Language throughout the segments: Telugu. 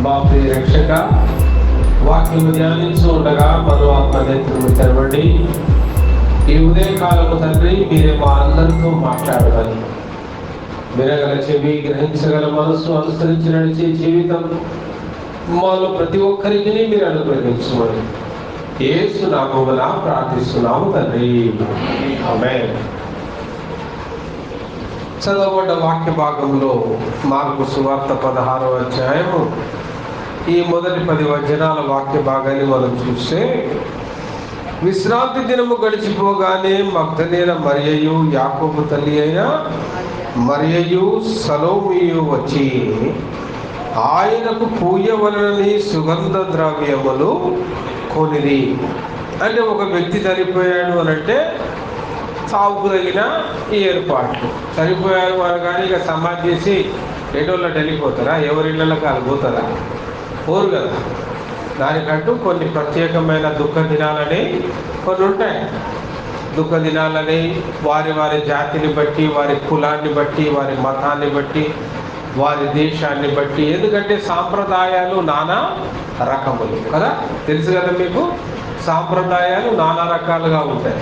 మా ప్రియ రక్షక, వాక్యము ధ్యానించు ఉండగా మరో ఆత్మనేత్రము తెరవండి. ఈ ఉదయకాలము తండ్రి మీరే మా అందరితో మాట్లాడమని, వినగల చెవి, గ్రహించగల మనసు, అనుసరించి నడిచే జీవితం మాలో ప్రతి ఒక్కరికి మీరు అనుగ్రహించమని యేసు నామమున ప్రార్థిస్తున్నాము తండ్రి, ఆమేన్. చదవబడ్డ వాక్య భాగంలో మార్కు సువార్త 16వ అధ్యాయము ఈ మొదటి 10 వచనాల వాక్య భాగాన్ని మనం చూస్తే, విశ్రాంతి దినము గడిచిపోగానే మగ్దలేన మరియయు, యాకోబు తల్లి అయిన మరియయు, సలోమియు వచ్చి ఆయనకు పూయవలనని సుగంధ ద్రవ్యములు కొనిరి. అంటే ఒక వ్యక్తి చనిపోయాడు అని అంటే సాగుకు తగిన ఈ ఏర్పాట్లు. చనిపోయారు అనగానే ఇక సమాధి చేసి ఎటోళ్ళ వెళ్ళిపోతారా? ఎవరి ఇళ్ళకి వాళ్ళు పోతారా? పోరు కదా. దానికంటూ కొన్ని ప్రత్యేకమైన దుఃఖ దినాలని కొన్ని ఉంటాయి. దుఃఖ దినాలని వారి వారి జాతిని బట్టి, వారి కులాన్ని బట్టి, వారి మతాన్ని బట్టి, వారి దేశాన్ని బట్టి, ఎందుకంటే సాంప్రదాయాలు నానా రకములు కదా. తెలుసు కదా మీకు, సాంప్రదాయాలు నానా రకాలుగా ఉంటాయి.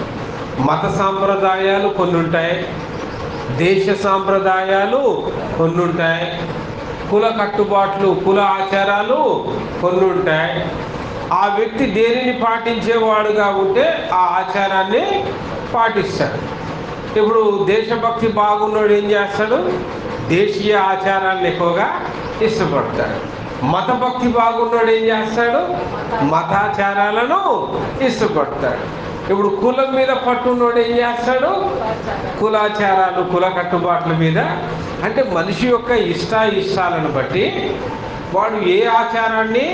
మత సాంప్రదాయాలు కొన్ని ఉంటాయి, దేశ సాంప్రదాయాలు కొన్ని ఉంటాయి, కుల కట్టుబాట్లు, కుల ఆచారాలు కొన్ని ఉంటాయి. ఆ వ్యక్తి దేనిని పాటించేవాడుగా ఉంటే ఆ ఆచారాన్ని పాటిస్తాడు. ఇప్పుడు దేశభక్తి బాగున్నాడు ఏం చేస్తాడు? దేశీయ ఆచారాలను ఎక్కువగా ఇష్టపడతాడు. మతభక్తి బాగున్నాడు ఏం చేస్తాడు? మతాచారాలను ఇష్టపడతాడు. ఇప్పుడు కులం మీద పట్టున్నోడు ఏం చేస్తాడు? కులాచారాలు, కుల కట్టుబాట్ల మీద. అంటే మనిషి యొక్క ఇష్టాలను బట్టి వాడు ఏ ఆచారాన్ని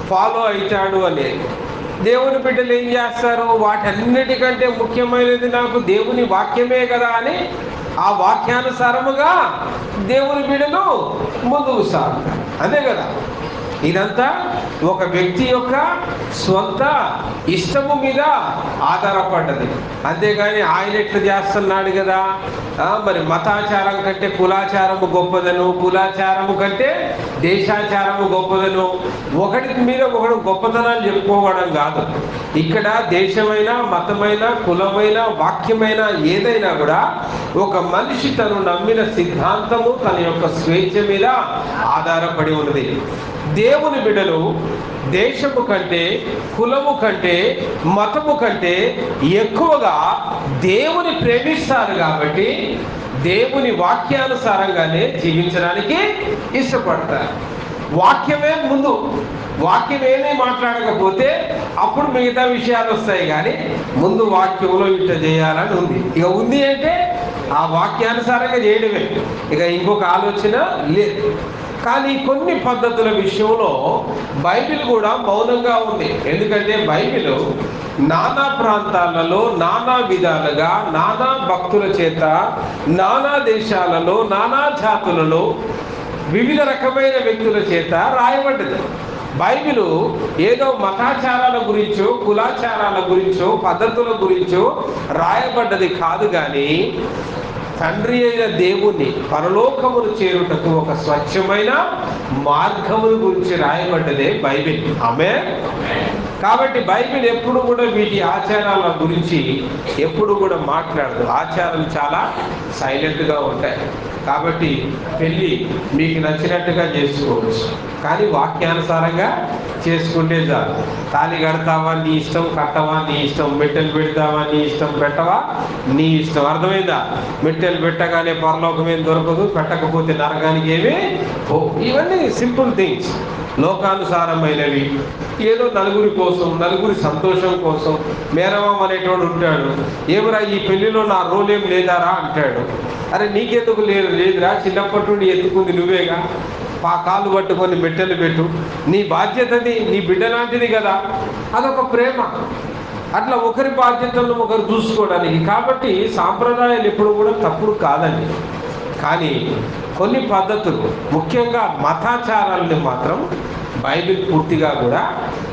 ఫాలో అవుతాడు అనేది. దేవుని బిడ్డలు ఏం చేస్తారు? వాటన్నిటికంటే ముఖ్యమైనది నాకు దేవుని వాక్యమే కదా అని ఆ వాక్యానుసారముగా దేవుని బిడ్డలు ముందుకు సాగుతారు. అదే కదా. ఇదంతా ఒక వ్యక్తి యొక్క స్వంత ఇష్టము మీద ఆధారపడ్డది. అంతేగాని ఆయన ఎట్లా చేస్తున్నాడు కదా, మరి మతాచారం కంటే కులాచారము గొప్పదను, కులాచారము కంటే దేశాచారము గొప్పదను, ఒకటి మీద ఒకడు గొప్పతనాలు చెప్పుకోవడం కాదు. ఇక్కడ దేశమైన, మతమైన, కులమైన, వాక్యమైన ఏదైనా కూడా ఒక మనిషి తను నమ్మిన సిద్ధాంతము, తన యొక్క స్వేచ్ఛ మీద ఆధారపడి ఉన్నది. దేవుని బిడ్డలు దేశము కంటే, కులము కంటే, మతము కంటే ఎక్కువగా దేవుని ప్రేమిస్తారు కాబట్టి దేవుని వాక్యానుసారంగానే జీవించడానికి ఇష్టపడతారు. వాక్యమే ముందు. వాక్యం ఏమీ మాట్లాడకపోతే అప్పుడు మిగతా విషయాలు వస్తాయి. కానీ ముందు వాక్యంలో ఇట్లా చేయాలని ఉంది. ఇక ఉంది అంటే ఆ వాక్యానుసారంగా చేయడమే, ఇక ఇంకొక ఆలోచన లేదు. కానీ కొన్ని పద్ధతుల విషయంలో బైబిల్ కూడా మౌనంగా ఉంది. ఎందుకంటే బైబిల్ నానా ప్రాంతాలలో, నానా విధాలుగా, నానా భక్తుల చేత, నానా దేశాలలో, నానా జాతులలో, వివిధ రకమైన వ్యక్తుల చేత రాయబడ్డది. బైబిలు ఏదో మతాచారాల గురించో, కులాచారాల గురించో, పద్ధతుల గురించో రాయబడ్డది కాదు. కానీ తండ్రి అయిన దేవుణ్ణి పరలోకమును చేరుటకు ఒక స్వచ్ఛమైన మార్గముల గురించి రాయబడ్డదే బైబిల్. ఆమేన్. కాబట్టి బైబిల్ ఎప్పుడు కూడా వీటి ఆచారాల గురించి ఎప్పుడు కూడా మాట్లాడదు. ఆచారాలు చాలా సైలెంట్గా ఉంటాయి. కాబట్టి పెళ్ళి మీకు నచ్చినట్టుగా చేసుకోవచ్చు, కానీ వాక్యానుసారంగా చేసుకుంటే చాలు. తాళి కడతావా నీ ఇష్టం, కట్టవా నీ ఇష్టం, మెట్టెలు పెడతావా నీ ఇష్టం, పెట్టవా నీ ఇష్టం. అర్థమైందా? మెట్టెలు పెట్టగానే పరలోకం ఏం దొరకదు, పెట్టకపోతే నరకానికి ఏమి. ఇవన్నీ సింపుల్ థింగ్స్, లోకానుసారమైనవి. ఏదో నలుగురి కోసం, నలుగురి సంతోషం కోసం. మేనమామ అనేటోడు ఉంటాడు, ఏమరా ఈ పెళ్లిలో నా రోల్ ఏం లేదారా అంటాడు. అరే నీకెందుకు లేదురా, చిన్నప్పటి నుండి ఎత్తుకుంది నువ్వేగా, కాళ్ళు పట్టుకొని మెట్టెలు పెట్టు, నీ బాధ్యతది, నీ బిడ్డ లాంటిది కదా. అదొక ప్రేమ. అట్లా ఒకరి బాధ్యతలను ఒకరు చూసుకోవడానికి. కాబట్టి సాంప్రదాయాలు ఎప్పుడు కూడా తప్పుడు కాదండి. కానీ కొన్ని పద్ధతులు, ముఖ్యంగా మతాచారాలను మాత్రం బైబిల్ పూర్తిగా కూడా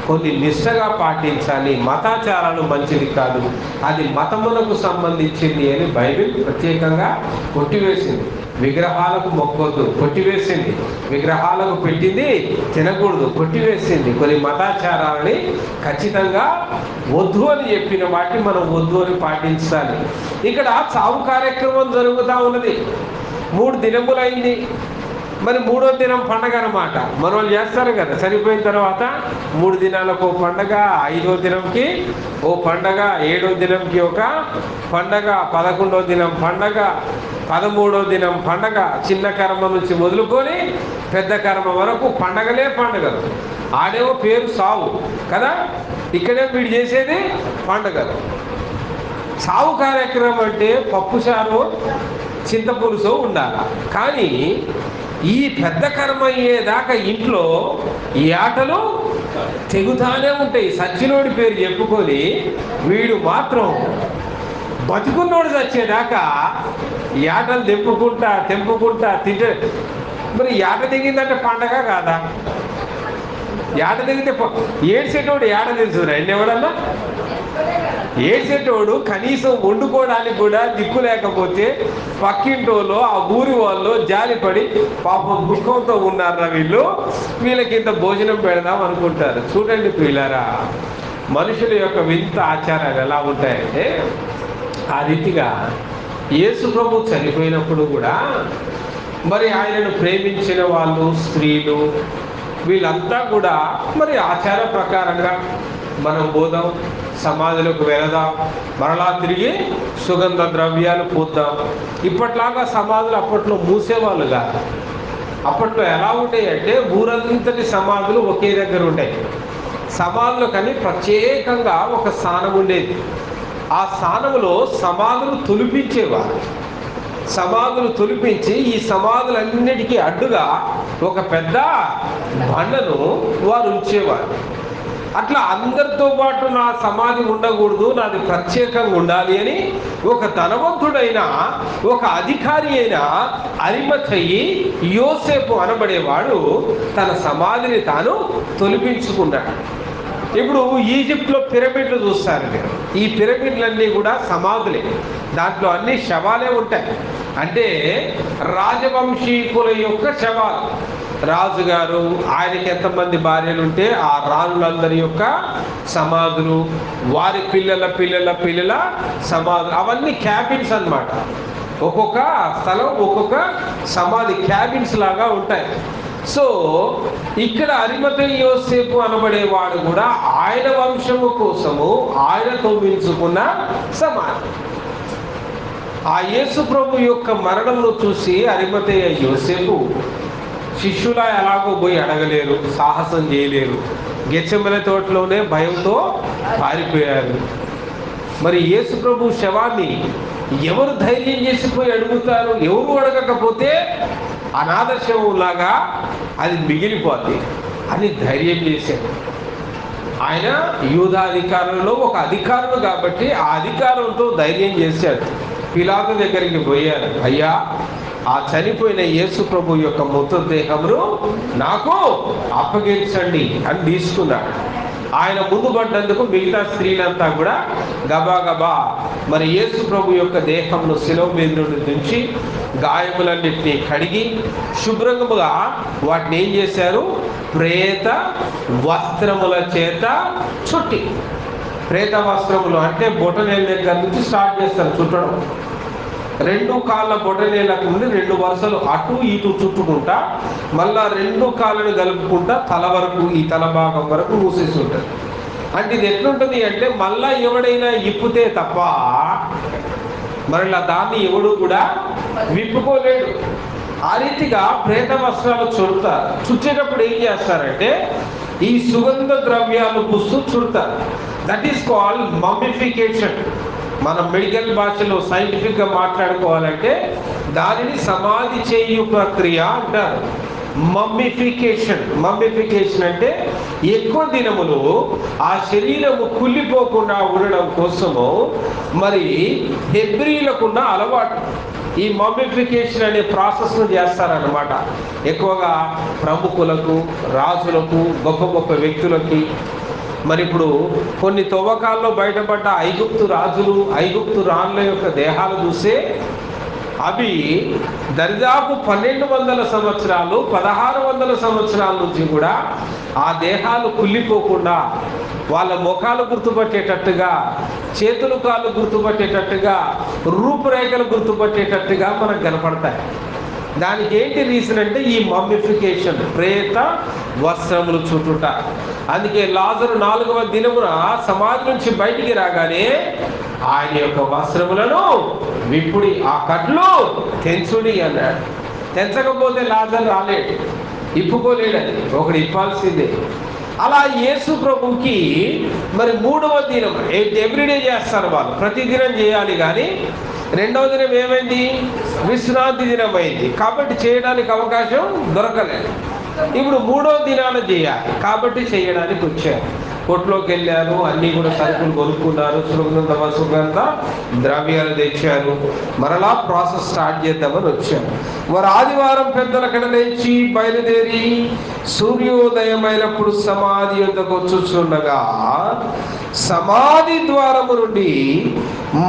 కొన్ని నిష్టగా పాటించాలి. మతాచారాలు మంచిది కాదు, అది మతములకు సంబంధించింది అని బైబిల్ ప్రత్యేకంగా కొట్టివేసింది. విగ్రహాలకు మొక్కొద్దు, కొట్టివేసింది. విగ్రహాలకు పెట్టింది తినకూడదు, కొట్టివేసింది. కొన్ని మతాచారాలని ఖచ్చితంగా వద్దు అని చెప్పిన వాటిని మనం వద్దు అని పాటించాలి. ఇక్కడ చావు కార్యక్రమం జరుగుతూ ఉన్నది. 3 దినములైంది. మరి 3వ దినం పండగ అన్నమాట. మన వాళ్ళు చేస్తారు కదా, చనిపోయిన తర్వాత 3 దినాలకు ఓ పండగ, 5వ దినంకి ఓ పండగ, 7వ దినంకి ఒక పండగ, 11వ దినం పండగ, 13వ దినం పండగ. చిన్న కర్మ నుంచి మొదలుకొని పెద్ద కర్మ వరకు పండగలే పండగలు. ఆడేమో పేరు సావు కదా, ఇక్కడే వీడు చేసేది పండగలు. సావు కార్యక్రమం అంటే పప్పుచారు చింతపులుసు ఉండాలి. కానీ ఈ పెద్ద కర్మ అయ్యేదాకా ఇంట్లో ఈ ఆటలు తెగుతానే ఉంటాయి. సచ్చినోడి పేరు చెప్పుకొని వీడు మాత్రం బతుకున్నోడు చచ్చేదాకా ఈ ఆటలు తెంపుకుంటా తింటే మరి ఆట దిగిందంటే పండగ కాదా? ఆట దిగితే ఏడ్చేటోడు ఆట తెలుసురా ఎన్నెవడన్నా? ఏడ్చేటోడు కనీసం వండుకోవడానికి కూడా దిక్కు లేకపోతే పక్కింటోళ్ళు ఆ ఊరి వాళ్ళు జాలిపడి పాపం దుఃఖంతో ఉన్నారా వీళ్ళకి ఇంత భోజనం పెడదాం అనుకుంటారు. చూడండి పిల్లరా, మనుషుల యొక్క వింత ఆచారాలు ఎలా ఉంటాయంటే, ఆ రీతిగా యేసు ప్రభు చనిపోయినప్పుడు కూడా మరి ఆయనను ప్రేమించిన వాళ్ళు, స్త్రీలు, వీళ్ళంతా కూడా మరి ఆచార ప్రకారంగా మనం పోదాం, సమాధిలోకి వెళదాం, మరలా తిరిగి సుగంధ ద్రవ్యాలు పూద్దాం. ఇప్పట్లాగా సమాధులు అప్పట్లో మూసేవాళ్ళు కాదు. అప్పట్లో ఎలా ఉంటాయి అంటే ఊరంతటి సమాధులు ఒకే దగ్గర ఉంటాయి. సమాధులు కానీ ప్రత్యేకంగా ఒక స్థానం ఉండేది. ఆ స్థానంలో సమాధులు తొలిపించేవారు. సమాధులు తొలిపించి ఈ సమాధులన్నిటికీ అడ్డుగా ఒక పెద్ద బండను వారు ఉంచేవారు. అట్లా అందరితో పాటు నా సమాధి ఉండకూడదు, నాది ప్రత్యేకంగా ఉండాలి అని ఒక ధనవంతుడైన ఒక అధికారి అయిన అరిమథయి యోసేపు అనబడేవాడు తన సమాధిని తాను తొలిపించుకున్నాడు. ఇప్పుడు ఈజిప్ట్లో పిరమిడ్లు చూస్తారు మీరు. ఈ పిరమిడ్లన్నీ కూడా సమాధులే. దాంట్లో అన్ని శవాలే ఉంటాయి. అంటే రాజవంశీకుల యొక్క శవాలు. రాజుగారు, ఆయనకి ఎంతమంది భార్యలు ఉంటే ఆ రాజులందరి యొక్క సమాధులు, వారి పిల్లల సమాధులు, అవన్నీ క్యాబిన్స్ అన్నమాట. ఒక్కొక్క స్థలం ఒక్కొక్క సమాధి క్యాబిన్స్ లాగా ఉంటాయి. సో ఇక్కడ అరిమథయి యోసేపు అనబడేవాడు కూడా ఆయన వంశము కోసము ఆయన తవ్వించుకున్న సమాధి. ఆ యేసు ప్రభు యొక్క మరణంలో చూసి అరిమథయి యోసేపు శిష్యుల ఎలాగో పోయి అడగలేరు, సాహసం చేయలేరు. గెత్సెమనే తోటలోనే భయంతో పారిపోయారు. మరి యేసు ప్రభు శవాన్ని ఎవరు ధైర్యం చేసిపోయి అడుగుతారు? ఎవరు అడగకపోతే అనాథ శవంలాగా అది మిగిలిపోద్ది అని ధైర్యం చేశారు. ఆయన యూదా అధికారంలో ఒక అధికారులు కాబట్టి ఆ అధికారంతో ధైర్యం చేశాడు. పిలాతు దగ్గరికి పోయారు, అయ్యా ఆ చనిపోయిన యేసు ప్రభు యొక్క మృతదేహమును నాకు అప్పగించండి అని తీసుకున్నాడు. ఆయన ముందు పడ్డందుకు మిగతా స్త్రీలంతా కూడా గబా మరి యేసు ప్రభు యొక్క దేహంను శిలువ మీద నుండి దించి గాయములన్నింటినీ కడిగి శుభ్రంగా వాటిని ఏం చేశారు? ప్రేత వస్త్రముల చేత చుట్టి. ప్రేత వస్త్రములు అంటే బొటనేల దగ్గర నుంచి స్టార్ట్ చేస్తారు చుట్టడం. 2 కాళ్ళ బొటనేలకు ముందు 2 వరుసలు అటు ఇటు చుట్టుకుంటా, మళ్ళా 2 కాళ్ళని కలుపుకుంటా తల వరకు, ఈ తల భాగం వరకు మూసేసి ఉంటుంది. అంటే ఇది ఎట్లుంటుంది అంటే మళ్ళా ఎవడైనా ఇప్పితే తప్ప మరలా దాన్ని ఎవడు కూడా విప్పుకోలేడు. ఆ రీతిగా ప్రేత వస్త్రాలు చుడతారు. చుట్టేటప్పుడు ఏం చేస్తారంటే ఈ సుగంధ ద్రవ్యాలు పుస్తూ చుడతారు. That is called mummification. మనం మెడికల్ భాషలో సైంటిఫిక్గా మాట్లాడుకోవాలంటే దానిని సమాధి చేయు ప్రక్రియ అంటారు. మమ్మిఫికేషన్ అంటే ఎక్కువ దినములు ఆ శరీరము కుళ్ళిపోకుండా ఉండడం కోసము మరి హెబ్రీలకున్న అలవాటు ఈ మమ్మిఫికేషన్ అనే ప్రాసెస్ను చేస్తారన్నమాట. ఎక్కువగా ప్రముఖులకు, రాజులకు, గొప్ప గొప్ప వ్యక్తులకి. మరి ఇప్పుడు కొన్ని తవ్వకాల్లో బయటపడ్డ ఐగుప్తు రాజులు, ఐగుప్తు రాణుల యొక్క దేహాలు చూస్తే అవి దరిదాపు 1200 సంవత్సరాలు 1600 సంవత్సరాల నుంచి కూడా ఆ దేహాలు కుళ్ళిపోకుండా వాళ్ళ ముఖాలు గుర్తుపట్టేటట్టుగా, చేతులు కాళ్ళు గుర్తుపట్టేటట్టుగా, రూపురేఖలు గుర్తుపట్టేటట్టుగా మనకు కనపడతాయి. దానికి ఏంటి రీజన్ అంటే ఈ మమ్మిఫికేషన్, ప్రేత వస్త్రములు చుట్టుట. అందుకే లాజరు 4వ దినమున సమాధి నుంచి బయటికి రాగానే ఆయన యొక్క వస్త్రములను విప్పుడి, ఆ కట్లు తెంచుడి అన్నాడు. తెంచకపోతే లాజరు రాలేడు, ఇప్పుకోలేడని, ఒకడు ఇప్పాల్సిందే. అలా యేసు ప్రభుకి మరి 3వ దినం ఎవ్రీడే చేస్తారు వాళ్ళు, ప్రతిదినం చేయాలి. కానీ 2వ దినం ఏమైంది? విశ్రాంతి దినం అయింది కాబట్టి చేయడానికి అవకాశం దొరకలేదు. ఇప్పుడు 3వ దినాన చేయాలి కాబట్టి చేయడానికి వచ్చారు. కొట్లోకి వెళ్ళారు, అన్నీ కూడా సరుకులు కొనుక్కున్నారు, సుగంధ ద్రవ్యాలు తెచ్చారు. మరలా ప్రాసెస్ స్టార్ట్ చేద్దామని వచ్చారు. వారు ఆదివారం పెద్దలక్కడ లేచి బయలుదేరి సూర్యోదయమైనప్పుడు సమాధి యొద్దకు వచ్చుచుండగా సమాధి ద్వారము నుండి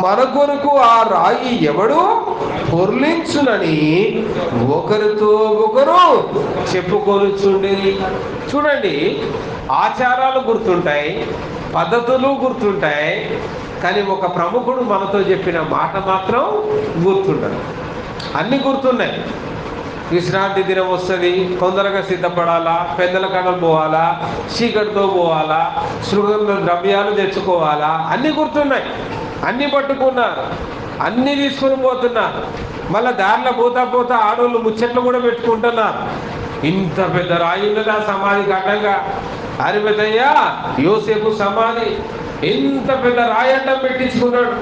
మన కొరకు ఆ రాయి ఎవడు పొర్లించునని ఒకరితో ఒకరు చెప్పుకొనుచుండేది. చూడండి, ఆచారాలు గుర్తుంటాయి, పద్ధతులు గుర్తుంటాయి, కానీ ఒక ప్రముఖుడు మనతో చెప్పిన మాట మాత్రం గుర్తుండదు. అన్నీ గుర్తున్నాయి. విశ్రాంతి దినం వస్తుంది, తొందరగా సిద్ధపడాలా, పెద్దల కడలు పోవాలా, చీకటితో పోవాలా, సుగంధ ద్రవ్యాలు తెచ్చుకోవాలా, అన్నీ గుర్తున్నాయి. అన్నీ పట్టుకున్నారు, అన్నీ తీసుకొని పోతున్నారు. మళ్ళీ దారిలో పోతా ఆడోళ్ళు ముచ్చట్లు కూడా పెట్టుకుంటున్నారు. ఇంత పెద్ద రాయి ఉన్నది ఆ సమాధికి అడ్డంగా. అరిమతయ్య యోసేపు సమాధి ఇంత పెద్ద రాయి అడ్డం పెట్టించుకున్నాడు.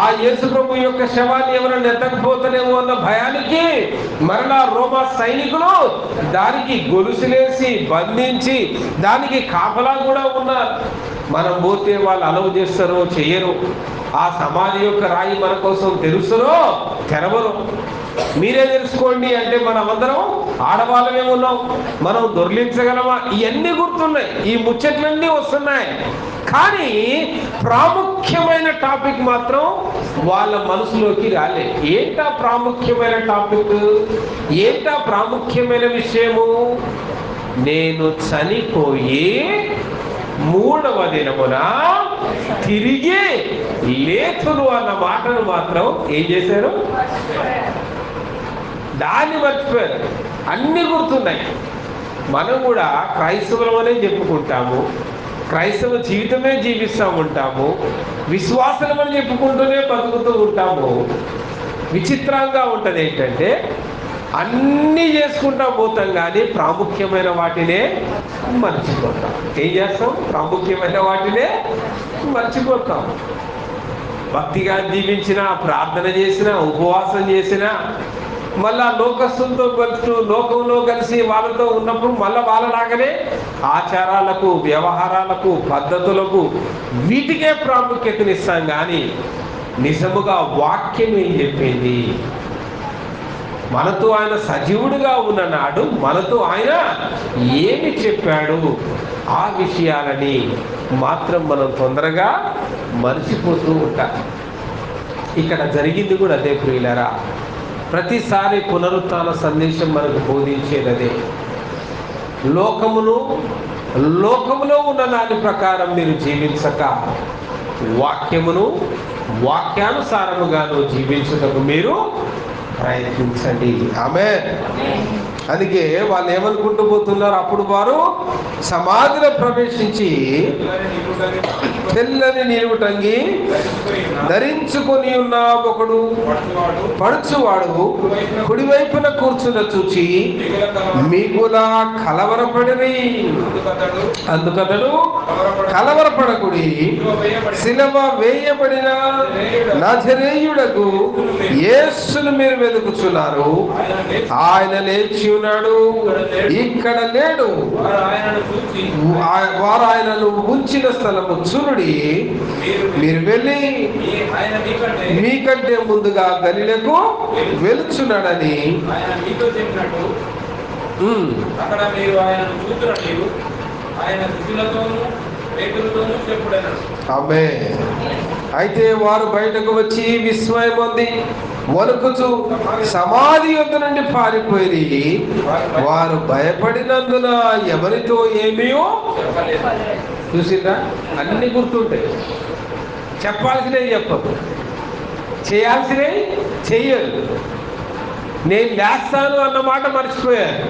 ఆ యేసు ప్రభు యొక్క శవాన్ని ఎవరైనా ఎత్తకపోతానేమో అన్న భయానికి మరలా రోమా సైనికులు దానికి గొలుసులేసి బంధించి దానికి కాపలా కూడా ఉన్నారు. మనం పోతే వాళ్ళు అలవ్ చేస్తారో చెయ్యరు. ఆ సమాధి యొక్క రాయి మన కోసం తెరుస్తారో తెరవరు. మీరే తెలుసుకోండి అంటే మనమందరం ఆడవాళ్ళమే ఉన్నాం, మనం దొర్లించగలమా? ఇవన్నీ గుర్తున్నాయి, ఈ ముచ్చట్లన్నీ వస్తున్నాయి. కానీ ప్రాముఖ్యమైన టాపిక్ మాత్రం వాళ్ళ మనసులోకి రాలే. ఏంటా ప్రాముఖ్యమైన టాపిక్? ఏంటా ప్రాముఖ్యమైన విషయము? నేను చనిపోయి 3వ దినమున తిరిగి లేతును అన్న మాటను మాత్రం ఏం చేశారు? దాన్ని మర్చిపోయారు. అన్నీ గుర్తున్నాయి. మనం కూడా క్రైస్తవులం అనే చెప్పుకుంటాము, క్రైస్తవ జీవితమే జీవిస్తూ ఉంటాము, విశ్వాసం అని చెప్పుకుంటూనే బతుకుతూ ఉంటాము. విచిత్రంగా ఉంటుంది ఏంటంటే అన్నీ చేసుకుంటా పోతాం కానీ ప్రాముఖ్యమైన వాటినే మర్చిపోతాం. ఏం చేస్తాం? ప్రాముఖ్యమైన వాటినే మర్చిపోతాం. భక్తిగా జీవించినా, ప్రార్థన చేసినా, ఉపవాసం చేసినా, మళ్ళా లోకస్తులతో కలుస్తూ లోకంలో కలిసి వాళ్ళతో ఉన్నప్పుడు మళ్ళీ వాళ్ళలాగానే ఆచారాలకు, వ్యవహారాలకు, పద్ధతులకు, వీటికే ప్రాముఖ్యతనిస్తాం. కానీ నిజముగా వాక్యం ఏం చెప్పింది? మనతో ఆయన సజీవుడిగా ఉన్న నాడు మనతో ఆయన ఏమి చెప్పాడు? ఆ విషయాలని మాత్రం మనం తొందరగా మర్చిపోతూ ఉంటాం. ఇక్కడ జరిగింది కూడా అదే ప్రియులారా. ప్రతిసారి పునరుత్థాన సందేశం మనకు బోధించేదే. లోకములో ఉన్న దాని ప్రకారం మీరు జీవించక వాక్యమును వాక్యానుసారముగాను జీవించుటకు మీరు ప్రయత్నించండి. ఆమేన్. అందుకే వాళ్ళు ఏమనుకుంటూ పోతున్నారు? అప్పుడు వారు సమాధిలో ప్రవేశించి తెల్లని నిలువుటంగి ధరించుకొని ఉన్న ఒకడు పడుచువాడు కుడివైపున కూర్చున్న చూచి మిగులా కలవరపడిరి. అందుకతడు కలవరపడకుడి, శిలువ వేయబడిన నజరేయుడకు యేసును మీరు వెతుకుచున్నారు, ఆయన లేచి ఉన్నాడు, ఇక్కడ లేడు. వారు ఆయనను ఉంచిన స్థలము చూనుడి, మీరు వెళ్ళి మీకంటే ముందుగా గలిలకు వెలుచున్నాడని అక్కడ మీరు ఆయనను చూస్తున్నట్లు ఆయన శిష్యులతోనూ ఆమె. అయితే వారు బయటకు వచ్చి విస్మయం పొంది వణుకుచు సమాధి యొద్ద నుండి పారిపోయి వారు భయపడినందున ఎవరితో ఏమీయో చూసిందా. అన్ని గుర్తుంటాయి. చెప్పాల్సినవి చెప్పదు, చేయాల్సినవి చెయ్యదు. నేను లేస్తాను అన్నమాట మర్చిపోయాను.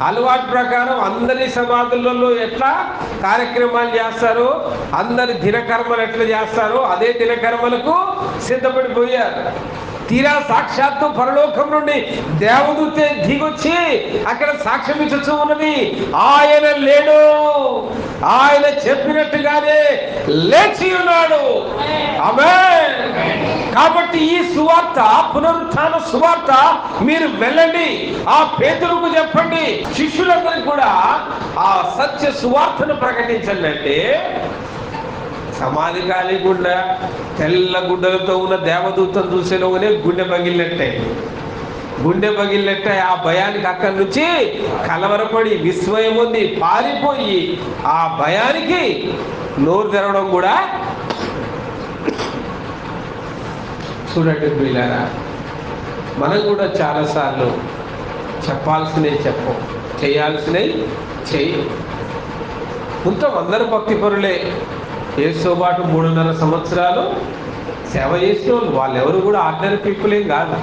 అలవాటు ప్రకారం అందరి సమాధులలో ఎట్లా కార్యక్రమాలు చేస్తారో, అందరి దినకర్మలు ఎట్లా చేస్తారో అదే దినకర్మలకు సిద్ధపడిపోయారు. తీరా సాక్షాత్తు పరలోకం నుండి దేవదూత దిగొచ్చి అక్కడ సాక్ష్యం ఇచ్చుతూ ఉన్నది, ఆయన లేడు, ఆయన చెప్పినట్టుగానే లేచి ఉన్నాడు. ఆమేన్. కాబట్టి ఈ సువార్త, పునరుత్థాన సువార్త మీరు వెళ్ళండి, ఆ పేతురుకు చెప్పండి, శిష్యులందరికీ కూడా ఆ సత్య సువార్తను ప్రకటించండి. అంటే సమాధి ఖాళీ గుండె, తెల్ల గుడ్డలతో ఉన్న దేవదూతను చూసేలోనే గుండె పగిలినట్టే ఆ భయానికి అక్కడి నుంచి కలవరపడి విస్మయం ఉంది, పారిపోయి ఆ భయానికి నోరు తెరవడం కూడా. చూడండి పిల్లారా, మనం కూడా చాలాసార్లు చెప్పాల్సినవి చెప్పం, చేయాల్సినవి చెయ్యి. మొత్తం అందరూ భక్తి పరులే. యేసుతో పాటు 3.5 సంవత్సరాలు సేవ చేసిన వాళ్ళు ఎవరు కూడా ఆర్డినరీ పీపుల్ ఏం కాదు.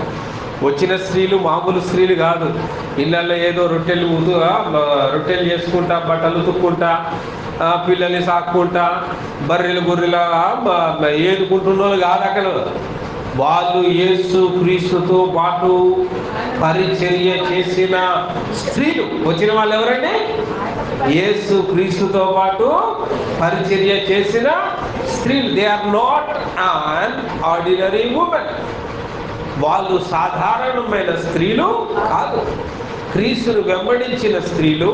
వచ్చిన స్త్రీలు మామూలు స్త్రీలు కాదు. ఇళ్ళల్లో ఏదో రొట్టెలు చేసుకుంటా, బట్టలు ఉతుక్కుంటా, పిల్లల్ని సాక్కుంటా, బర్రెలు గొర్రెలా ఏదుకుంటున్న వాళ్ళు కాదు అక్కడ. వాళ్ళు యేసు క్రీస్తుతో పాటు పరిచర్య చేసిన స్త్రీలు. వచ్చిన వాళ్ళు ఎవరండి? యేసు క్రీస్తుతో పాటు పరిచర్య చేసిన స్త్రీలు. They are not an ordinary women. వాళ్ళు సాధారణమైన స్త్రీలు కాదు, క్రీస్తును వెంబడించిన స్త్రీలు,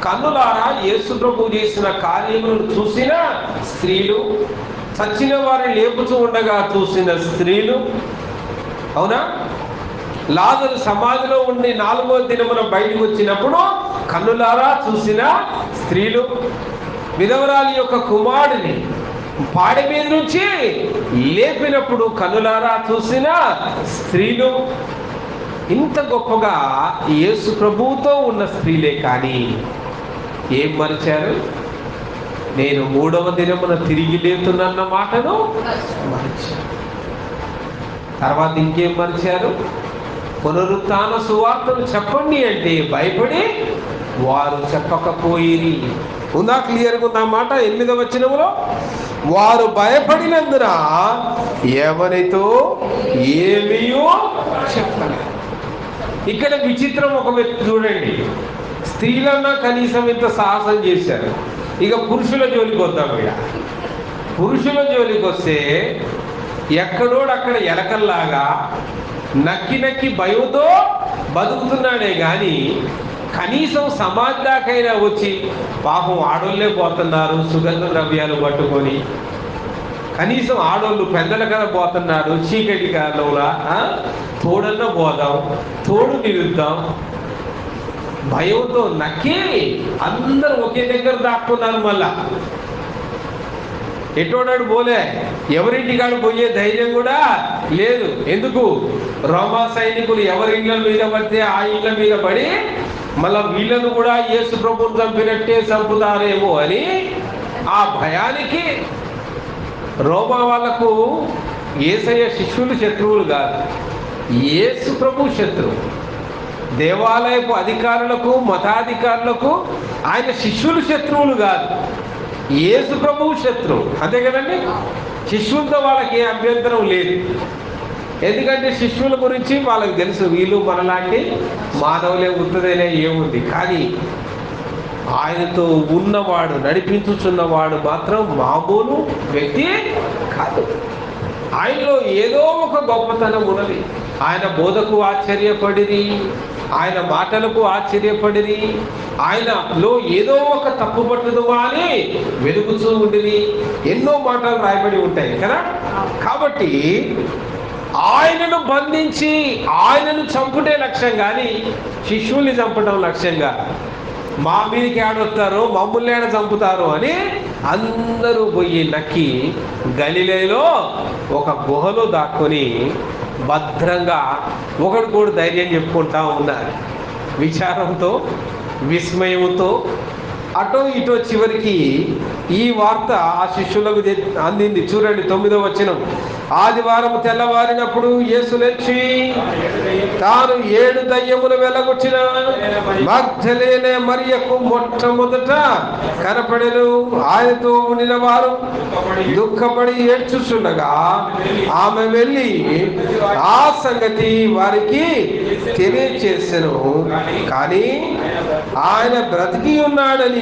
కన్నులారా యేసు ప్రభు చేసిన కార్యములను చూసిన స్త్రీలు, చచ్చిన వారిని లేపుతూ ఉండగా చూసిన స్త్రీలు. అవునా? లాజరు సమాధిలో ఉండి 4వ దినమున బయటకు వచ్చినప్పుడు కన్నులారా చూసిన స్త్రీలు, విధవరాలి యొక్క కుమారుడిని పాడి మీద నుంచి లేపినప్పుడు కన్నులారా చూసిన స్త్రీలు. ఇంత గొప్పగా యేసు ప్రభువుతో ఉన్న స్త్రీలే. కానీ ఏం మరిచారు? నేను 3వ దినమున తిరిగి లేతున్న మాటను మరిచారు. తర్వాత ఇంకేం మరిచారు? పునరుత్థాన సువార్తను చెప్పండి అంటే భయపడి వారు చెప్పకపోయిరి. ఉందా? క్లియర్గా ఉందా మాట? 8వ వచనములో వారు భయపడినందున ఎవరితో ఏమీయో చెప్పలేదు. ఇక్కడ విచిత్రం ఒక వ్యక్తి చూడండి. స్త్రీలన్నా కనీసం ఇంత సాహసం చేశారు. ఇక పురుషుల జోలికి వద్దాం. ఇక పురుషుల జోలికి వస్తే ఎక్కడోడు అక్కడ ఎలకల్లాగా నక్కి భయంతో బతుకుతున్నాడే కానీ కనీసం సమాధి దాకైనా వచ్చి, పాపం ఆడోళ్ళే పోతున్నారు సుగంధ ద్రవ్యాలు పట్టుకొని, కనీసం ఆడోళ్ళు పెద్దల కదా పోతున్నారు చీకటి కాలంలో, తోడన్నా పోదాం, తోడు నిలుద్దాం, భయంతో నక్కి అందరూ ఒకే దగ్గర దాక్కున్నారు. మళ్ళా ఎటోడాడు పోలే, ఎవరింటికాడు పోయే ధైర్యం కూడా లేదు. ఎందుకు? రోమా సైనికులు ఎవరి ఇళ్ళ మీద పడితే ఆ ఇళ్ళ మీద పడి మళ్ళా వీళ్ళను కూడా యేసు ప్రభువును చంపినట్టే చంపుతారేమో అని ఆ భయానికి. రోమా వాళ్ళకు యేసయ్య శిష్యులు శత్రువులు కాదు, యేసు ప్రభు శత్రువు. దేవాలయపు అధికారులకు, మతాధికారులకు ఆయన శిష్యులు శత్రువులు కాదు, యేసు ప్రభువు శత్రువు. అంతే కదండి? శిష్యులతో వాళ్ళకి ఏ అభ్యంతరం లేదు. ఎందుకంటే శిష్యుల గురించి వాళ్ళకి తెలుసు, వీళ్ళు మనలాంటి మానవులే, ఉంటుందనే ఏముంది. కానీ ఆయనతో ఉన్నవాడు, నడిపించుచున్నవాడు మాత్రం మామూలు వ్యక్తి కాదు. ఆయనలో ఏదో ఒక గొప్పతనం ఉన్నది. ఆయన బోధకు ఆశ్చర్యపడిరి, ఆయన మాటలకు ఆశ్చర్యపడిరి, ఆయనలో ఏదో ఒక తప్పు పట్టుదమా అని వెలుగుతూ ఉండిరి. ఎన్నో మాటలు రాయబడి ఉంటాయి కదా. కాబట్టి ఆయనను బంధించి ఆయనను చంపుటే లక్ష్యం కానీ శిష్యుల్ని చంపడం లక్ష్యంగా. మా మీదకి ఏడొస్తారు, మమ్మల్ని ఏడ చంపుతారు అని అందరూ పోయి నక్కి గలిలేలో ఒక గుహలో దాక్కొని భద్రంగా ఒకడు ధైర్యం చెప్పుకుంటా ఉన్నారు. విచారంతో, విస్మయంతో అటో ఇటో చివరికి ఈ వార్త ఆ శిష్యులకు అందింది. చూడండి 9వ వచనం. ఆదివారం తెల్లవారినప్పుడు యేసు లేచి తాను 7 దయ్యములు వెళ్ళగొచ్చిన మగ్దలేనే మరియకు మొట్టమొదట కనపడెను. ఆయనతో ఉండిన వారు దుఃఖపడి ఏడ్చుచుండగా ఆమె వెళ్ళి ఆ సంగతి వారికి తెలియచేసెను. కానీ ఆయన బ్రతికి ఉన్నాడని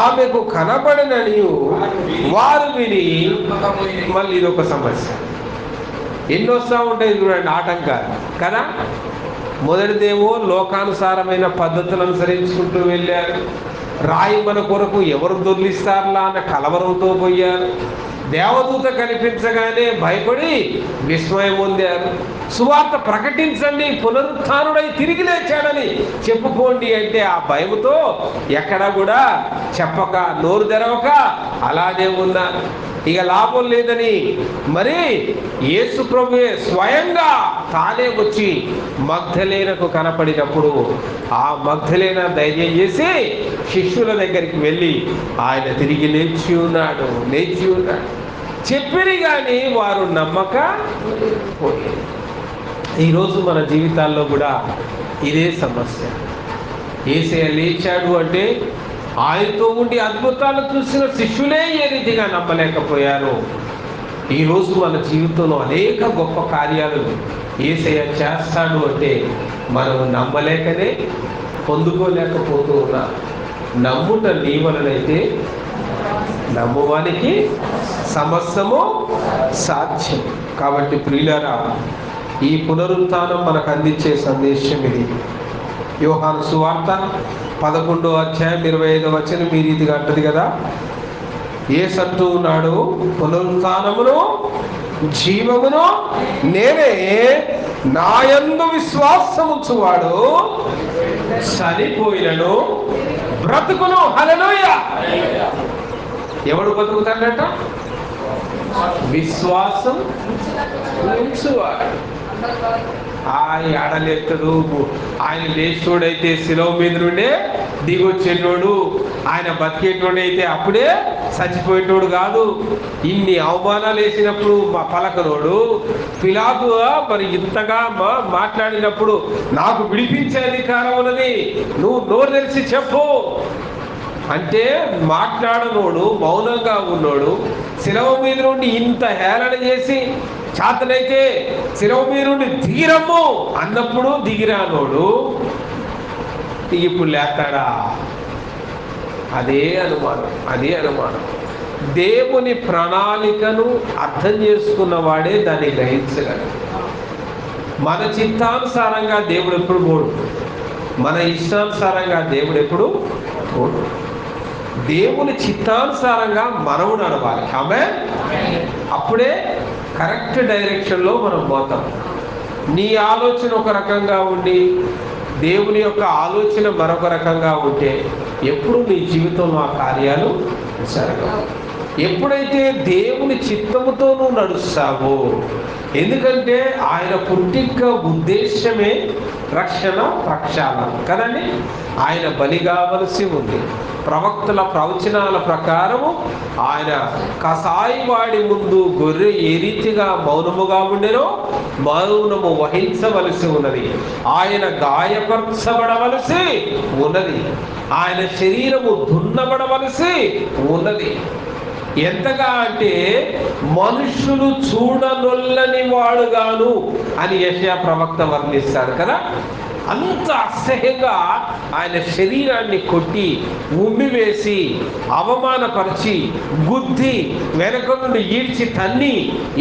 ఆమెకు కనబడనని వారు విని, మళ్ళీ ఇదొక సమస్య ఎన్నొస్తా ఉంటాయి చూడండి, ఆటంకాలు కదా. మొదటిదేమో లోకానుసారమైన పద్ధతులు అనుసరించుకుంటూ వెళ్ళారు. రాయి మన కొరకు ఎవరు దొర్లిస్తారులా అన్న కలవరంతో పోయారు. దేవదూత కనిపించగానే భయపడి విస్మయం పొందారు. సువార్త ప్రకటించండి, పునరుత్థానుడై తిరిగి లేచాడని చెప్పుకోండి అంటే ఆ భయంతో ఎక్కడ కూడా చెప్పక, నోరు తెరవక అలానే ఉన్నారు. ఇక లాభం లేదని మరి యేసు ప్రభువే స్వయంగా తానే వచ్చి మగ్దలేనకు కనపడినప్పుడు ఆ మగ్దలేన ధైర్యం చేసి శిష్యుల దగ్గరికి వెళ్ళి ఆయన తిరిగి లేచి ఉన్నాడు చెప్పిరి, కానీ వారు నమ్మక పోయారు. ఈరోజు మన జీవితాల్లో కూడా ఇదే సమస్య. యేసయ్య లేచాడు అంటే ఆయనతో ఉండి అద్భుతాలు చూసిన శిష్యులే ఏ రీతిగా నమ్మలేకపోయారు. ఈరోజు మన జీవితంలో అనేక గొప్ప కార్యాలు యేసయ్య చేస్తాడు అంటే మనం నమ్మలేకనే పొందుకోలేకపోతూ ఉన్నాం. నమ్ముట నీ వలనైతే నమ్మువానికి సమస్తము సాధ్యం. కాబట్టి ప్రియులారా, ఈ పునరుత్థానం మనకు అందించే సందేశం ఇది. యోహాను సువార్త 11వ అధ్యాయం 25వ వచనం ఈ రీతిగా అంటది కదా, యేసు అంటూ ఉన్నాడు, పునరుత్థానమును జీవమును నేనే, నాయందు విశ్వాసముంచువాడు చనిపోయినను బ్రతుకును. హల్లెలూయా. ఎవడు బతుకుతాడట? విశ్వాసం ఉంచువాడు. ఆయన ఆడలేస్తాడు. ఆయన లేచోడైతే శిలువ మీద నుండే దిగొచ్చేటోడు, ఆయన బతికేటోడైతే అప్పుడే చచ్చిపోయేటోడు కాదు. ఇన్ని అవమానాలు వేసినప్పుడు మా పలకనోడు పిలాతు మరి ఇంతగా మాట్లాడినప్పుడు నాకు విడిపించే అధికారం ఉన్నది, నువ్వు నోరు తెరిచి చెప్పు అంటే మాట్లాడనోడు, మౌనంగా ఉన్నోడు, శిలువ మీద నుండి ఇంత హేళన చేసి చేతనైతే శిలువ మీద నుండి దిగిరమ్ము అన్నప్పుడు దిగిరానోడు ఇప్పుడు లేస్తాడా? అదే అనుమానం. దేవుని ప్రణాళికను అర్థం చేసుకున్నవాడే దాన్ని గ్రహించగలడు. మన చిత్తానుసారంగా దేవుడు ఎప్పుడు పోడు, మన ఇష్టానుసారంగా దేవుడు ఎప్పుడు పోడు. దేవుని చిత్తానుసారంగా మనము నడవాలి. ఆమేన్. అప్పుడే కరెక్ట్ డైరెక్షన్లో మనం పోతాం. నీ ఆలోచన ఒక రకంగా ఉండి దేవుని యొక్క ఆలోచన మరొక రకంగా ఉంటే ఎప్పుడు నీ జీవితంలో ఆ కార్యాలు జరగవు. ఎప్పుడైతే దేవుని చిత్తముతో నువ్వు నడుస్తావో, ఎందుకంటే ఆయన పుట్టిక ఉద్దేశమే రక్షణ, ప్రక్షాళన కదండి. ఆయన బలి కావలసి ఉంది. ప్రవక్తల ప్రవచనాల ప్రకారము ఆయన కసాయి వాడి ముందు గొర్రె ఏ రీతిగా మౌనముగా ఉండెనో మౌనము వహించవలసి ఉన్నది. ఆయన గాయపరచబడవలసి ఉన్నది. ఆయన శరీరము దున్నబడవలసి ఉన్నది. ఎంతగా అంటే మనుషులు చూడనొల్లని వాడుగాను అని యెషయా ప్రవక్త వర్ణిస్తాడు కదా. అంత అసహ్యంగా ఆయన శరీరాన్ని కొట్టి ఉమ్మివేసి అవమానపరిచి గుద్ది వెనక నుండి ఈడ్చి తన్ని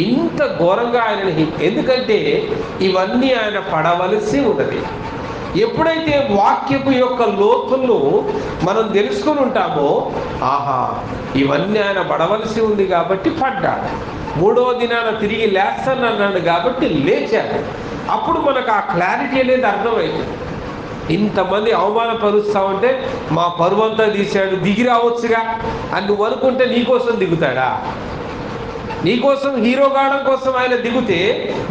ఇంత ఘోరంగా ఆయనని, ఎందుకంటే ఇవన్నీ ఆయన పడవలసి ఉన్నది. ఎప్పుడైతే వాక్యపు యొక్క లోతులను మనం తెలుసుకుని ఉంటామో, ఆహా ఇవన్నీ ఆయన పడవలసి ఉంది కాబట్టి పడ్డాడు, 3వ దినాన తిరిగి లేస్తానన్నాడు కాబట్టి లేచాడు. అప్పుడు మనకు ఆ క్లారిటీ అనేది అర్థమైంది. ఇంతమంది అవమానపరుస్తా ఉంటే మా పరువంతా తీశాడు, దిగి రావచ్చుగా అని నువ్వు అనుకుంటే నీకోసం దిగుతాడా? నీకోసం హీరో కావడం కోసం ఆయన దిగితే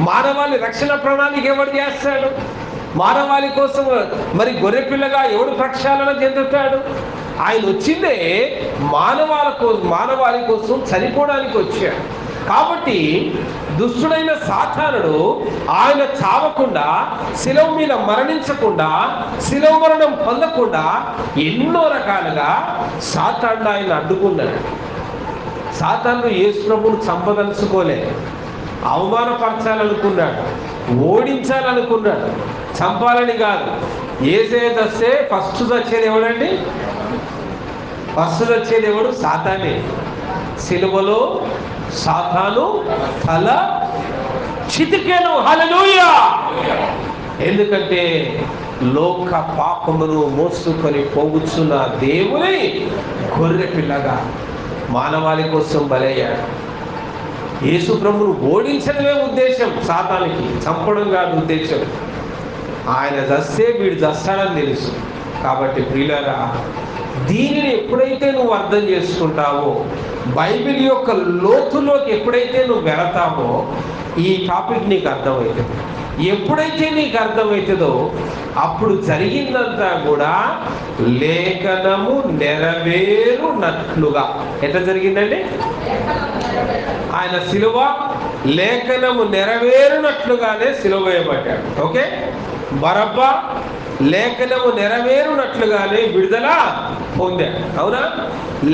మానవాళి రక్షణ ప్రణాళిక ఎవడు చేస్తాడు? మానవాళి కోసం మరి గొర్రెపిల్లగా ఎవడు ప్రక్షాళన చెందుతాడు? ఆయన వచ్చిందే మానవాళి కోసం చనిపోవడానికి వచ్చాడు. కాబట్టి దుష్టుడైన సాతానుడు ఆయన చావకుండా, శిలువ మీద మరణించకుండా, శిలువ మరణం పొందకుండా ఎన్నో రకాలుగా సాతానుడు ఆయన అడ్డుకున్నాడు. సాతానుడు యేసు ప్రభువును చంపదలుచుకోలే, అవమానపరచాలనుకున్నాడు, ఓడించాలనుకున్నాడు, చంపాలని కాదు. యేసయ్య చస్తే ఫస్ట్ చచ్చేది ఎవడండి? ఫస్ట్ చచ్చేది ఎవడు? సాతానే. సిలువలో సాతాను తల చితికెను. హల్లెలూయా! ఎందుకంటే లోక పాపమును మోసుకొని పోగుచున్న దేవుని గొర్రె పిల్లగా మానవాళి కోసం బలయ్యాడు. యేసు ప్రభువును ఓడించడమే ఉద్దేశం సాతానికి, చంపడం కాదు ఉద్దేశం. ఆయన చస్తే వీడు చస్తాడని తెలుసు. కాబట్టి ప్రియులారా, దీనిని ఎప్పుడైతే నువ్వు అర్థం చేసుకుంటావో, బైబిల్ యొక్క లోతులోకి ఎప్పుడైతే నువ్వు వెళతావో, ఈ టాపిక్ నీకు అర్థమవుతుంది. ఎప్పుడైతే నీకు అర్థమవుతుందో అప్పుడు జరిగిందంతా కూడా లేఖనము నెరవేరునట్లుగా. ఎట్లా జరిగిందండి? ఆయన సిలువ లేఖనము నెరవేరునట్లుగానే సిలువ వేయబడ్డాడు. ఓకే, బరబ్బా లేఖనము నెరవేరునట్లుగానే విడుదల పొందాడు. అవునా?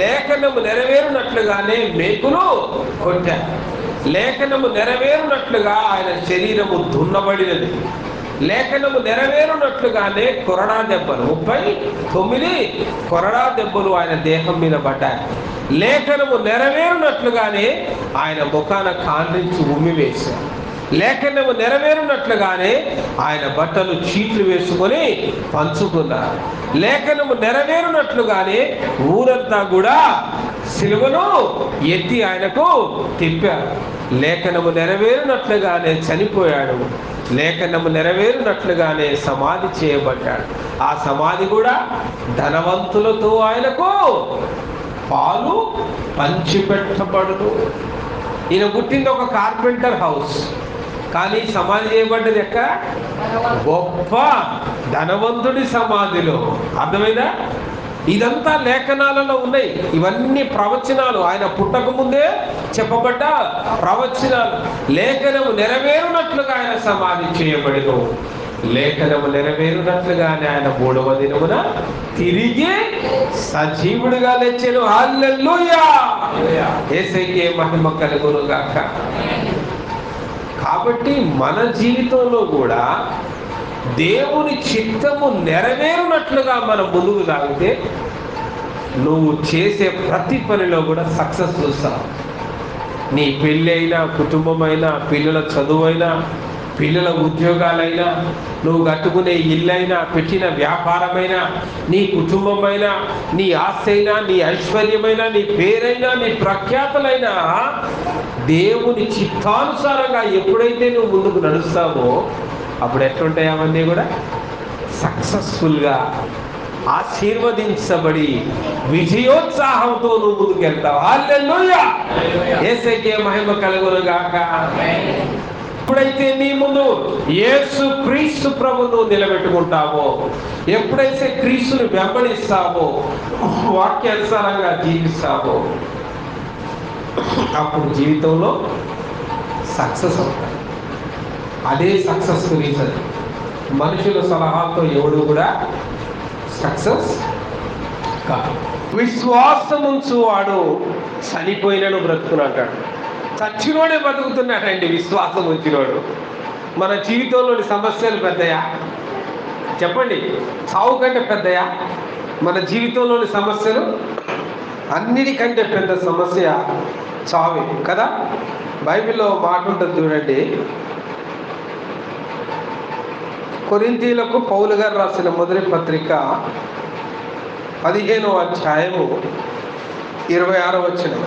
లేఖనము నెరవేరునట్లుగానే మేకులు కొట్టాడు. లేఖనము నెరవేరునట్లుగా ఆయన శరీరము దున్నబడినది. లేఖనము నెరవేరునట్లుగానే కొరడా దెబ్బలు, 39 కొరడా దెబ్బలు ఆయన దేహం మీద పడ్డాయి. లేఖనము నెరవేరునట్లుగానే ఆయన ముఖాన కాండ్రించి ఉమ్మి వేశారు. లేఖనము నెరవేరునట్లుగానే ఆయన బట్టలు చీట్లు వేసుకొని పంచుకున్నారు. లేఖనము నెరవేరునట్లుగానే ఊరంతా కూడా సిలువను ఎత్తి ఆయనకు తిప్పారు. లేఖనము నెరవేరునట్లుగానే చనిపోయాడు. లేఖనము నెరవేరునట్లుగానే సమాధి చేయబడ్డాడు. ఆ సమాధి కూడా ధనవంతులతో ఆయనకు పాలు పంచిపెట్టబడును. ఈయన పుట్టింది ఒక కార్పెంటర్ హౌస్, కానీ సమాధి చేయబడ్డది ఎక్కడ? గొప్ప ధనవంతుడి సమాధిలో. అర్థమైందా? ఇదంతా లేఖనాలలో ఉన్నాయి. ఇవన్నీ ప్రవచనాలు, ఆయన పుట్టక ముందే చెప్పబడ్డ ప్రవచనాలు. లేఖనము నెరవేరునట్లుగా ఆయన సమాధి చేయబడిను. లేఖనము నెరవేరునట్లుగానే ఆయన 3వ దినమున తిరిగి సజీవుడిగా లేచెను. హల్లెలూయా! యేసయ్యకే మహిమ కలుగును గాక. కాబట్టి మన జీవితంలో కూడా దేవుని చిత్తము నెరవేరునట్లుగా మనం ముందుకు సాగితే నువ్వు చేసే ప్రతి పనిలో కూడా సక్సెస్ చూస్తావు. నీ పెళ్ళి అయినా, కుటుంబమైనా, పిల్లల చదువైనా, పిల్లల ఉద్యోగాలైనా, నువ్వు కట్టుకునే ఇల్లైనా, పెట్టిన వ్యాపారమైనా, నీ కుటుంబమైనా, నీ ఆస్తి అయినా, నీ ఐశ్వర్యమైనా, నీ పేరైనా, నీ ప్రఖ్యాతలైనా దేవుని చిత్తానుసారంగా ఎప్పుడైతే నువ్వు ముందుకు నడుస్తావో అప్పుడు ఎట్లుంటాయి అవన్నీ కూడా సక్సెస్ఫుల్గా ఆశీర్వదించబడి విజయోత్సాహంతో నువ్వు ముందుకు వెళ్తావు. హల్లెలూయా! యేసయ్యకే మహిమ కలుగును గాక. ఎప్పుడైతే నీ ముందు యేసు క్రీస్తు ప్రభువును నిలబెట్టుకుంటావో, ఎప్పుడైతే క్రీస్తుని వెంబడిస్తావో, వాక్యానుసారంగా జీవిస్తావో, అప్పుడు జీవితంలో సక్సెస్ అవుతాయి. అదే సక్సెస్ రీజన్. మనుషుల సలహాలతో ఎవడు కూడా సక్సెస్ కాదు. విశ్వాసం ఉంచువాడు చనిపోయినను బ్రతుకును అంటాడు. చచ్చినోడే బతుకుతున్నాడండి విశ్వాసం ఉంచినోడు. మన జీవితంలోని సమస్యలు పెద్దయా? చెప్పండి, చావు కంటే పెద్దయా? మన జీవితంలోని సమస్యలు అన్నిటికంటే పెద్ద సమస్య చావే కదా. బైబిల్లో మాట ఉంటుంది చూడండి. కొరింథీయులకు పౌలు గారు రాసిన మొదటి పత్రిక 15వ అధ్యాయము 26వ వచనం.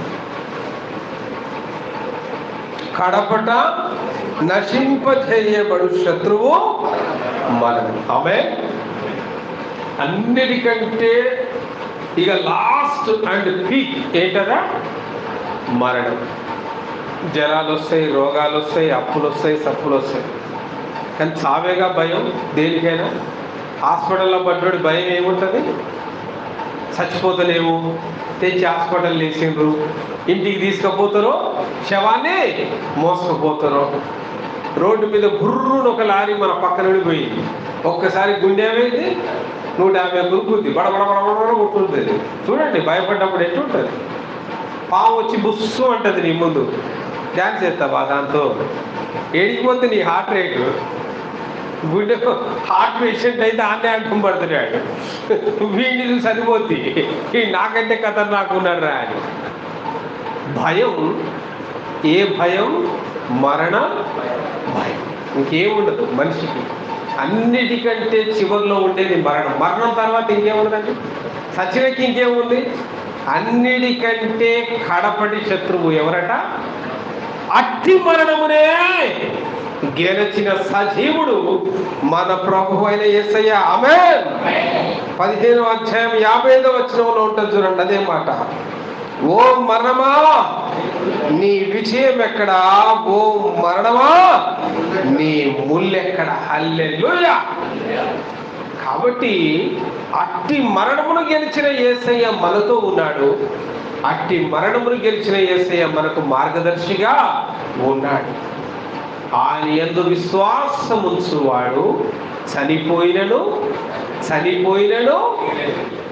కడపట నశింపజేయబడు శత్రువు మరణం. ఆమేన్. అన్నిటికంటే ఇక లాస్ట్ అండ్ పీక్ ఏంటదా? మరణం. జ్వరాలు వస్తాయి, రోగాలు వస్తాయి, అప్పులు వస్తాయి, సప్పులు వస్తాయి, కానీ చావేగా భయం దేనికైనా. హాస్పిటల్లో పడ్డోడి భయం ఏముంటుంది? చచ్చిపోతలేము, తెచ్చి హాస్పిటల్ వేసిండ్రు, ఇంటికి తీసుకుపోతారో శవాన్ని మోసుకుపోతారో. రోడ్డు మీద బుర్రును ఒక లారీ మన పక్కన పోయింది, ఒక్కసారి గుండె ఏమైంది 150 గురుకుద్ది, బడబడబడబడ కొట్టుకుంటుంది. చూడండి భయపడ్డప్పుడు ఎట్లుంటుంది. పాము వచ్చి బుస్సు అంటుంది నీ ముందు, డ్యాన్స్ చేస్తావా దాంతో? ఏడికిపోతే నీ హార్ట్ రేటు. గుండె హార్ట్ పేషెంట్ అయితే ఆన్నే అంటం పడుతున్నాడు, వీడిని సరిపోద్ది, నాకంటే ఖతర్నాక్ ఉన్నాడు రా అని. భయం. ఏ భయం? మరణ భయం. ఇంకేముండదు మనిషికి. అన్నిటికంటే చివరిలో ఉండేది మరణం. మరణం తర్వాత ఇంకేముండదండి? సచివకి ఇంకేముంది? అన్నిటికంటే కడపటి శత్రువు ఎవరట? అట్టి మరణమునే గెలిచిన సజీవుడు మన ప్రభు అయిన యేసయ్య. ఆమేన్. 15వ అధ్యాయం 55వ వచనంలో ఉంటుంది చూడండి, అదే మాట. ఓ మరణమా నీ విజయం ఎక్కడా? ఓ మరణమా నీ ముల్లెక్కడ? హల్లెలూయా. కాబట్టి అట్టి మరణమును గెలిచిన యేసయ్య మనతో ఉన్నాడు. అట్టి మరణమును గెలిచిన యేసయ్య మనకు మార్గదర్శిగా ఉన్నాడు. ఆయన యందు విశ్వాసముంచువాడు చనిపోయినను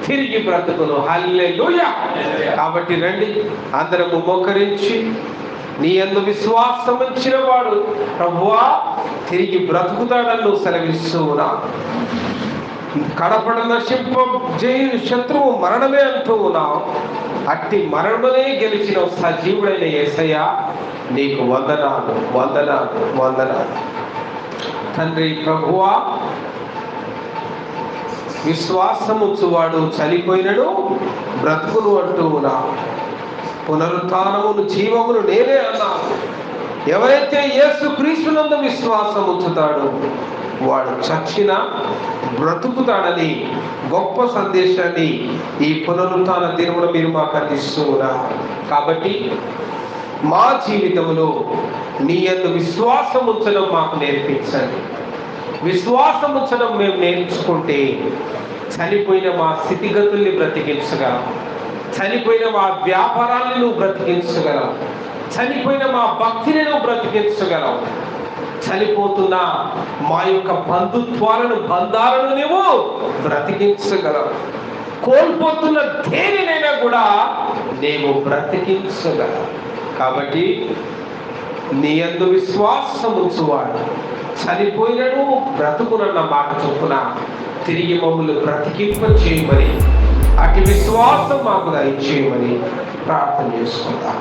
తిరిగి బ్రతుకును. హల్లెలూయా. కాబట్టి రండి అందరము మోకరించి, నీ యందు విశ్వాసం ఉంచిన వాడు ప్రభువా తిరిగి బ్రతుకుతాడని నువ్వు సెలవిస్తూ ఉన్నావు. కడపడ నశింప జైలు శత్రువు మరణమే అంటూ ఉన్నావు. అట్టి మరణమే గెలిచిన సజీవుడైన యేసయ్య నీకు వందనాలు, వందనాలు, వందనాలు. తండ్రి ప్రభువా, విశ్వాసముచ్చువాడు చనిపోయినను బ్రతుకును అంటూ ఉన్నావు. పునరుత్థానమును జీవమును నేనే అన్నావు. ఎవరైతే యేసు క్రీస్తునందు విశ్వాసం ఉంచుతాడో వాడు చచ్చినా బ్రతుకుతాడని గొప్ప సందేశాన్ని ఈ పునరుత్థాన దినమున మీరు మాకు అందిస్తూ ఉన్నారు. కాబట్టి మా జీవితంలో నీ యందు విశ్వాసం ఉంచడం మాకు నేర్పించండి. విశ్వాసం ఉంచడం మేము నేర్చుకుంటే చనిపోయిన మా స్థితిగతుల్ని బ్రతికించగలం, చనిపోయిన మా వ్యాపారాలను నువ్వు బ్రతికించగలం, చనిపోయిన మా భక్తిని నువ్వు బ్రతికించగలం, చనిపోతున్న మా యొక్క బంధుత్వాలను, బంధాలను నువ్వు బ్రతికించగలం, కోల్పోతున్న దేనినైనా కూడా నేను బ్రతికించగలం. కాబట్టి నీ యందు విశ్వాసం ఉంచువాడు చనిపోయినను బ్రతుకునన్న మాట చొప్పున తిరిగి మమ్మల్ని బ్రతికింప చేయమని, అటు విశ్వాసం మాకు దయచేయమని ప్రార్థన చేసుకుంటాం.